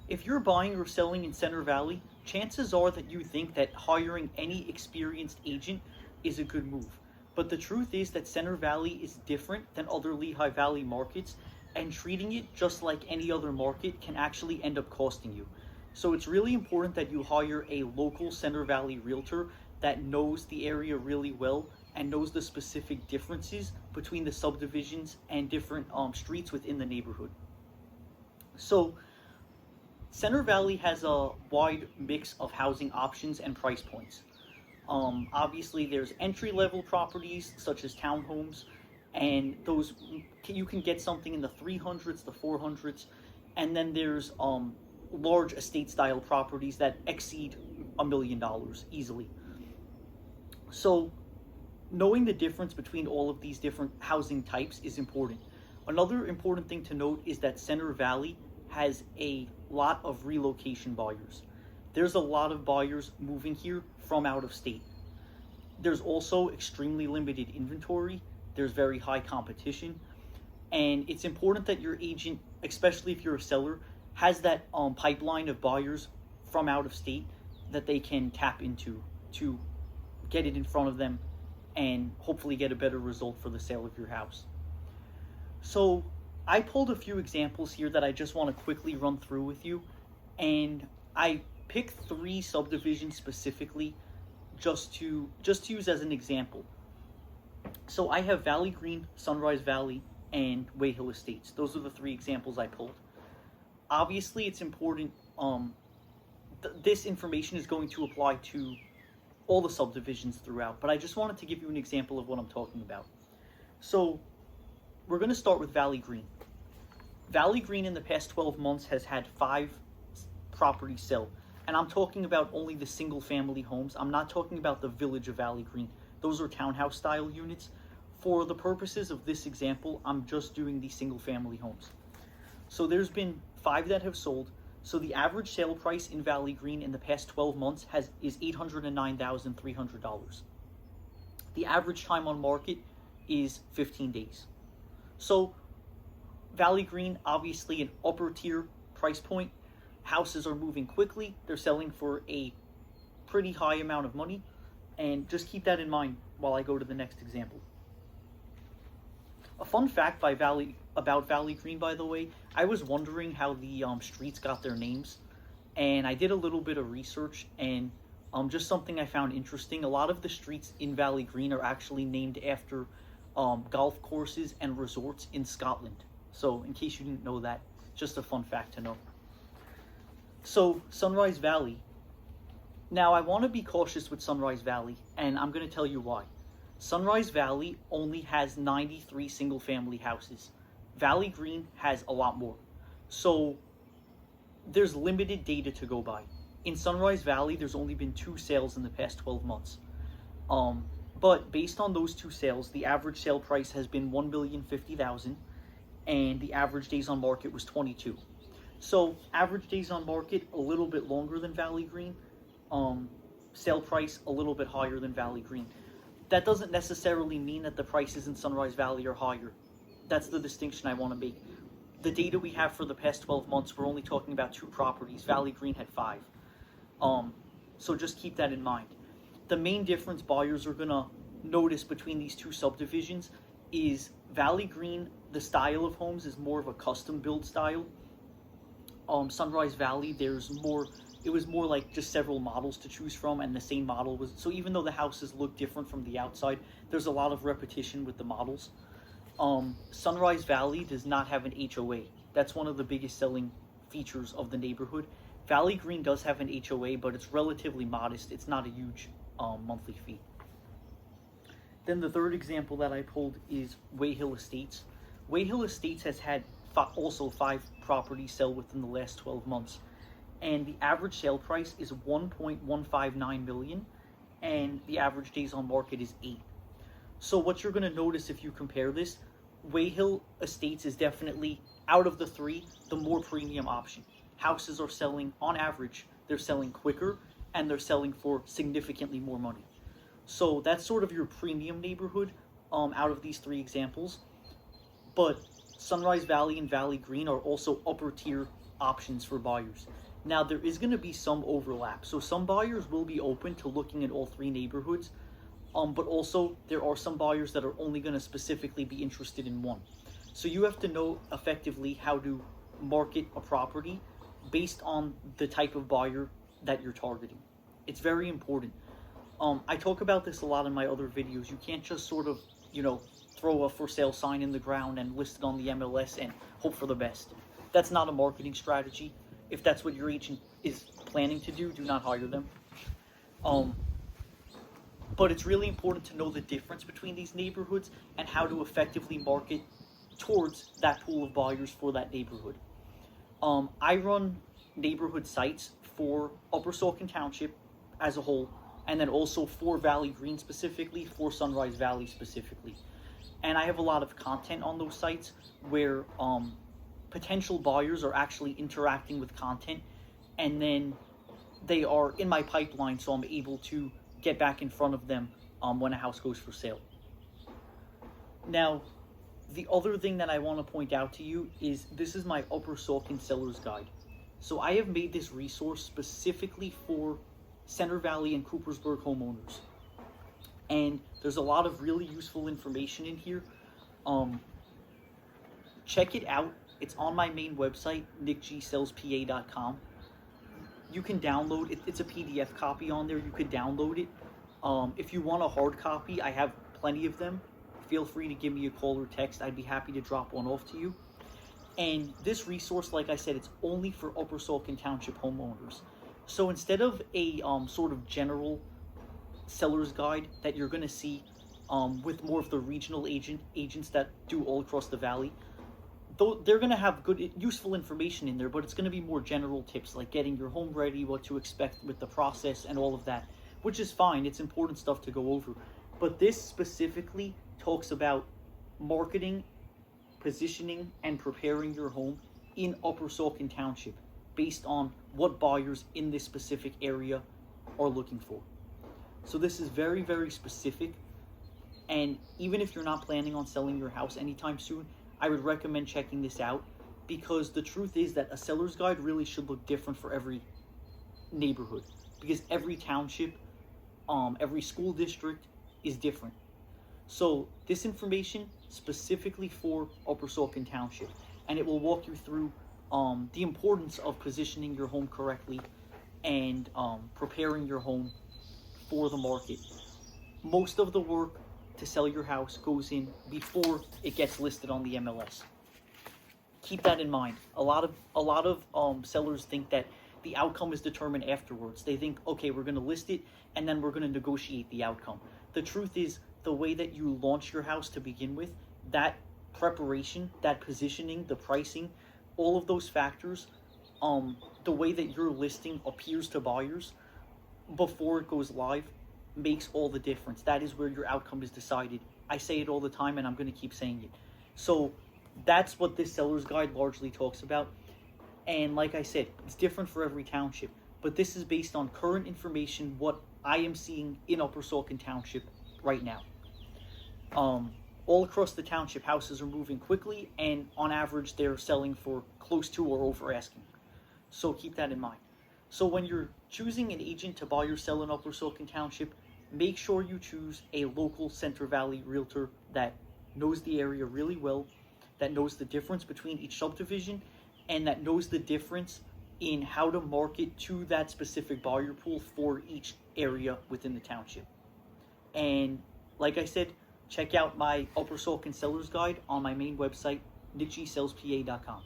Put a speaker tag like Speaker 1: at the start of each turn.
Speaker 1: If you're buying or selling in Center Valley, chances are that you think that hiring any experienced agent is a good move. But the truth is that Center Valley is different than other Lehigh Valley markets, and treating it just like any other market can actually end up costing you. So it's really important that you hire a local Center Valley realtor that knows the area really well and knows the specific differences between the subdivisions and different streets within the neighborhood. So Center Valley has a wide mix of housing options and price points. Obviously, there's entry level properties such as townhomes, and those you can get something in the 300s, the 400s, and then there's large estate style properties that exceed $1 million easily. So, knowing the difference between all of these different housing types is important. Another important thing to note is that Center Valley has a lot of relocation buyers. There's a lot of buyers moving here from out of state. There's also extremely limited inventory. There's very high competition. And it's important that your agent, especially if you're a seller, has that pipeline of buyers from out of state that they can tap into to get it in front of them and hopefully get a better result for the sale of your house. So I pulled a few examples here that I just want to quickly run through with you, and I picked 3 subdivisions specifically just to use as an example. So I have Valley Green, Sunrise Valley, and Way Hill Estates. Those are the 3 examples I pulled. Obviously, it's important. This information is going to apply to all the subdivisions throughout, but I just wanted to give you an example of what I'm talking about. So we're going to start with Valley Green. Valley Green in the past 12 months has had 5 properties sell. And I'm talking about only the single family homes. I'm not talking about the village of Valley Green. Those are townhouse style units. For the purposes of this example, I'm just doing the single family homes. So there's been 5 that have sold. So the average sale price in Valley Green in the past 12 months is $809,300. The average time on market is 15 days. So Valley Green, obviously an upper tier price point. Houses are moving quickly. They're selling for a pretty high amount of money. And just keep that in mind while I go to the next example. A fun fact about Valley Green, by the way, I was wondering how the streets got their names. And I did a little bit of research, and just something I found interesting. A lot of the streets in Valley Green are actually named after golf courses and resorts in Scotland. So in case you didn't know that, just a fun fact to know. So Sunrise Valley. Now I want to be cautious with Sunrise Valley, and I'm going to tell you why. Sunrise Valley only has 93 single family houses. Valley Green has a lot more. So there's limited data to go by. In Sunrise Valley, there's only been 2 sales in the past 12 months. But based on those 2 sales, the average sale price has been $1,050,000, and the average days on market was 22. So average days on market a little bit longer than Valley Green. Sale price a little bit higher than Valley Green. That doesn't necessarily mean that the prices in Sunrise Valley are higher. That's the distinction I want to make. The data we have for the past 12 months, we're only talking about 2 properties. Valley Green had 5. So just keep that in mind. The main difference buyers are going to notice between these 2 subdivisions is Valley Green, the style of homes is more of a custom build style. Sunrise Valley, it was more like just several models to choose from, and the same model was, so even though the houses look different from the outside, there's a lot of repetition with the models. Sunrise Valley does not have an HOA. That's one of the biggest selling features of the neighborhood. Valley Green does have an HOA, but it's relatively modest. It's not a huge monthly fee. Then the third example that I pulled is Way Hill Estates. Way Hill Estates has had also 5 properties sell within the last 12 months. And the average sale price is $1.159 million, and the average days on market is 8. So what you're going to notice if you compare this, Way Hill Estates is definitely, out of the 3, the more premium option. Houses are selling, on average, they're selling quicker, and they're selling for significantly more money. So that's sort of your premium neighborhood out of these 3 examples. But Sunrise Valley and Valley Green are also upper tier options for buyers. Now, there is going to be some overlap. So some buyers will be open to looking at all three neighborhoods, but also there are some buyers that are only going to specifically be interested in one. So you have to know effectively how to market a property based on the type of buyer that you're targeting. It's very important. I talk about this a lot in my other videos. You can't just sort of, throw a for sale sign in the ground and list it on the MLS and hope for the best. That's not a marketing strategy. If that's what your agent is planning to do not hire them. But it's really important to know the difference between these neighborhoods and how to effectively market towards that pool of buyers for that neighborhood. I run neighborhood sites for Upper Saucon Township as a whole, and then also for Valley Green specifically, for Sunrise Valley specifically. And I have a lot of content on those sites where potential buyers are actually interacting with content, and then they are in my pipeline, so I'm able to get back in front of them when a house goes for sale. Now, the other thing that I want to point out to you is this is my Upper Saucon Seller's Guide. So I have made this resource specifically for Center Valley and Coopersburg homeowners. And there's a lot of really useful information in here. Check it out. It's on my main website, nickgsellspa.com. You can download it. It's a PDF copy on there. You could download it. If you want a hard copy, I have plenty of them. Feel free to give me a call or text. I'd be happy to drop one off to you. And this resource, like I said, it's only for Upper Saucon Township homeowners. So instead of a sort of general seller's guide that you're going to see with more of the regional agents that do all across the valley, though they're going to have good, useful information in there, but it's going to be more general tips like getting your home ready, what to expect with the process, and all of that, which is fine. It's important stuff to go over. But this specifically talks about marketing, positioning, and preparing your home in Upper Saucon Township based on what buyers in this specific area are looking for. So this is very, very specific. And even if you're not planning on selling your house anytime soon, I would recommend checking this out, because the truth is that a seller's guide really should look different for every neighborhood, because every township, every school district is different. So this information specifically for Upper Saucon Township, and it will walk you through the importance of positioning your home correctly and preparing your home for the market. Most of the work to sell your house goes in before it gets listed on the MLS. Keep that in mind. A lot of sellers think that the outcome is determined afterwards. They think, okay, we're going to list it and then we're going to negotiate the outcome. The truth is, the way that you launch your house to begin with, that preparation, that positioning, the pricing, all of those factors, the way that your listing appears to buyers before it goes live makes all the difference. That is where your outcome is decided. I say it all the time and I'm going to keep saying it. So that's what this seller's guide largely talks about. And like I said, it's different for every township, but this is based on current information, what I am seeing in Upper Saucon Township right now. All across the township, houses are moving quickly, and on average, they're selling for close to or over asking. So keep that in mind. So when you're choosing an agent to buy or sell in Upper Saucon Township, make sure you choose a local Center Valley realtor that knows the area really well, that knows the difference between each subdivision, and that knows the difference in how to market to that specific buyer pool for each area within the township. And like I said, check out my Upper Saucon Seller's Guide on my main website, nickgsellspa.com.